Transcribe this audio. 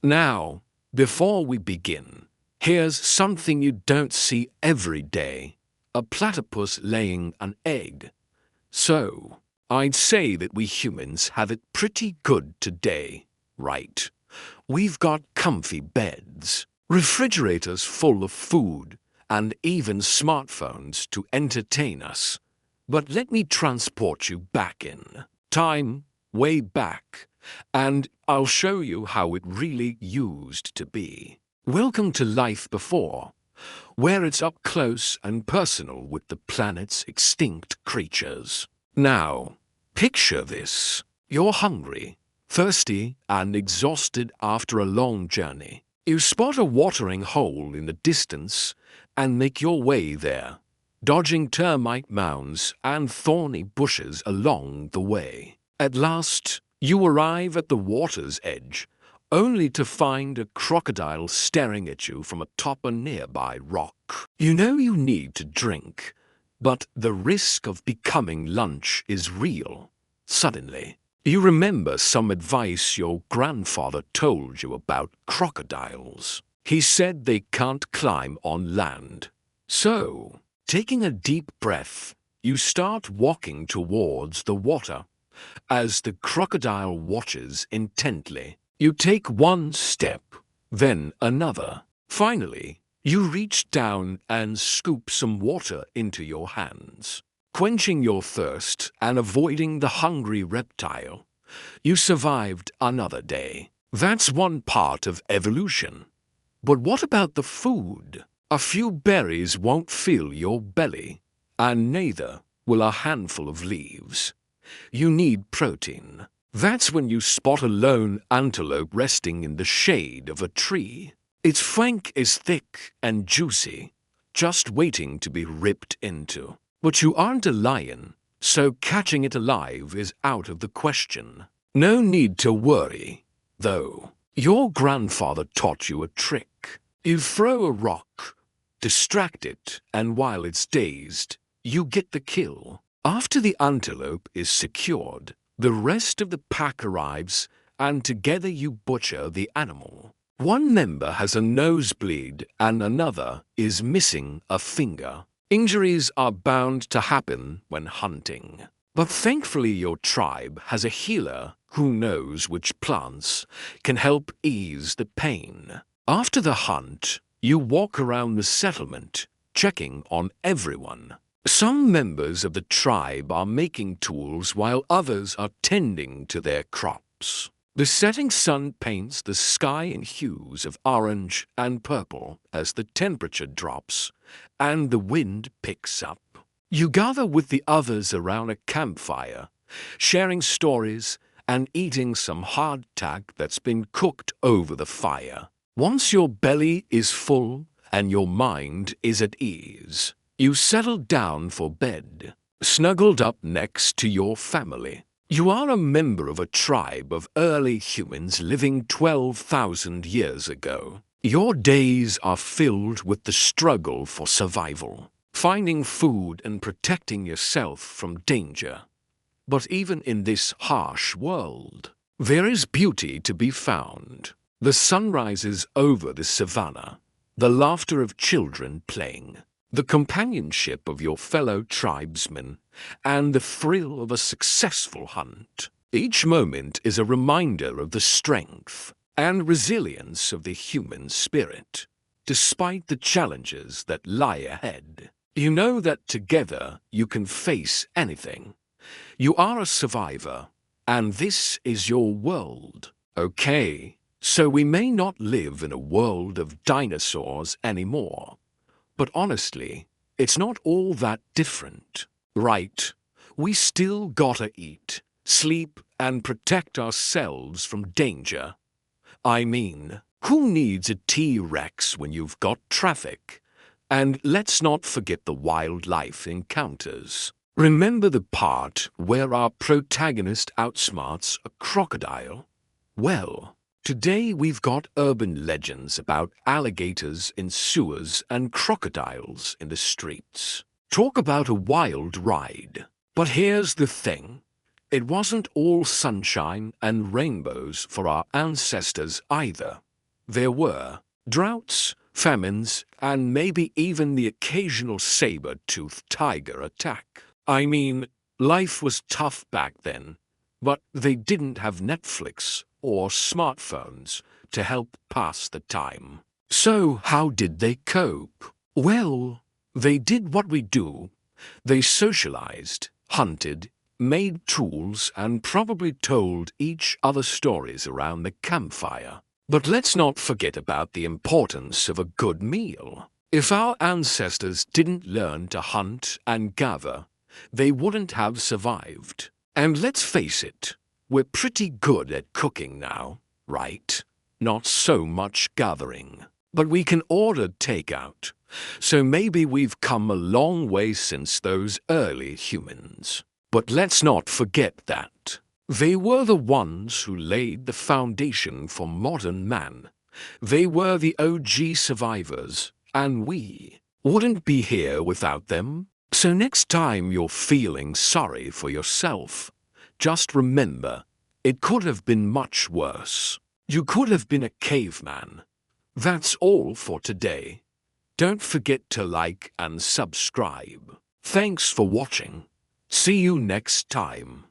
Now, before we begin, here's something you don't see every day: a platypus laying an egg. So, I'd say that we humans have it pretty good today, right? We've got comfy beds, refrigerators full of food, and even smartphones to entertain us. But let me transport you back in time, way back, and I'll show you how it really used to be. Welcome to life before, where it's up close and personal with the planet's extinct creatures. Now, picture this. You're hungry, thirsty, and exhausted after a long journey. You spot a watering hole in the distance and make your way there, dodging termite mounds and thorny bushes along the way. At last, you arrive at the water's edge, only to find a crocodile staring at you from atop a nearby rock. You know you need to drink, but the risk of becoming lunch is real. Suddenly, you remember some advice your grandfather told you about crocodiles. He said they can't climb on land. So, taking a deep breath, you start walking towards the water. As the crocodile watches intently, you take one step, then another. Finally, you reach down and scoop some water into your hands. Quenching your thirst and avoiding the hungry reptile, you survived another day. That's one part of evolution. But what about the food? A few berries won't fill your belly, and neither will a handful of leaves. You need protein. That's when you spot a lone antelope resting in the shade of a tree. Its flank is thick and juicy, just waiting to be ripped into. But you aren't a lion, so catching it alive is out of the question. No need to worry, though. Your grandfather taught you a trick. You throw a rock, distract it, and while it's dazed, you get the kill. After the antelope is secured, the rest of the pack arrives, and together you butcher the animal. One member has a nosebleed and another is missing a finger. Injuries are bound to happen when hunting. But thankfully your tribe has a healer who knows which plants can help ease the pain. After the hunt, you walk around the settlement, checking on everyone. Some members of the tribe are making tools while others are tending to their crops. The setting sun paints the sky in hues of orange and purple as the temperature drops and the wind picks up. You gather with the others around a campfire, sharing stories and eating some hardtack that's been cooked over the fire. Once your belly is full and your mind is at ease, you settle down for bed, snuggled up next to your family. You are a member of a tribe of early humans living 12,000 years ago. Your days are filled with the struggle for survival, finding food and protecting yourself from danger. But even in this harsh world, there is beauty to be found. The sun rises over the savannah, the laughter of children playing, the companionship of your fellow tribesmen, and the thrill of a successful hunt. Each moment is a reminder of the strength and resilience of the human spirit. Despite the challenges that lie ahead, you know that together you can face anything. You are a survivor, and this is your world. Okay, so we may not live in a world of dinosaurs anymore. But honestly, it's not all that different, right? We still gotta eat, sleep, and protect ourselves from danger. I mean, who needs a T-Rex when you've got traffic? And let's not forget the wildlife encounters. Remember the part where our protagonist outsmarts a crocodile? Well, today we've got urban legends about alligators in sewers and crocodiles in the streets. Talk about a wild ride. But here's the thing. It wasn't all sunshine and rainbows for our ancestors either. There were droughts, famines, and maybe even the occasional saber-toothed tiger attack. I mean, life was tough back then, but they didn't have Netflix or smartphones to help pass the time. So how did they cope? Well, they did what we do. They socialized, hunted, made tools, and probably told each other stories around the campfire. But let's not forget about the importance of a good meal. If our ancestors didn't learn to hunt and gather, they wouldn't have survived. And let's face it, we're pretty good at cooking now, right? Not so much gathering. But we can order takeout, so maybe we've come a long way since those early humans. But let's not forget that they were the ones who laid the foundation for modern man. They were the OG survivors, and we wouldn't be here without them. So next time you're feeling sorry for yourself, just remember, it could have been much worse. You could have been a caveman. That's all for today. Don't forget to like and subscribe. Thanks for watching. See you next time.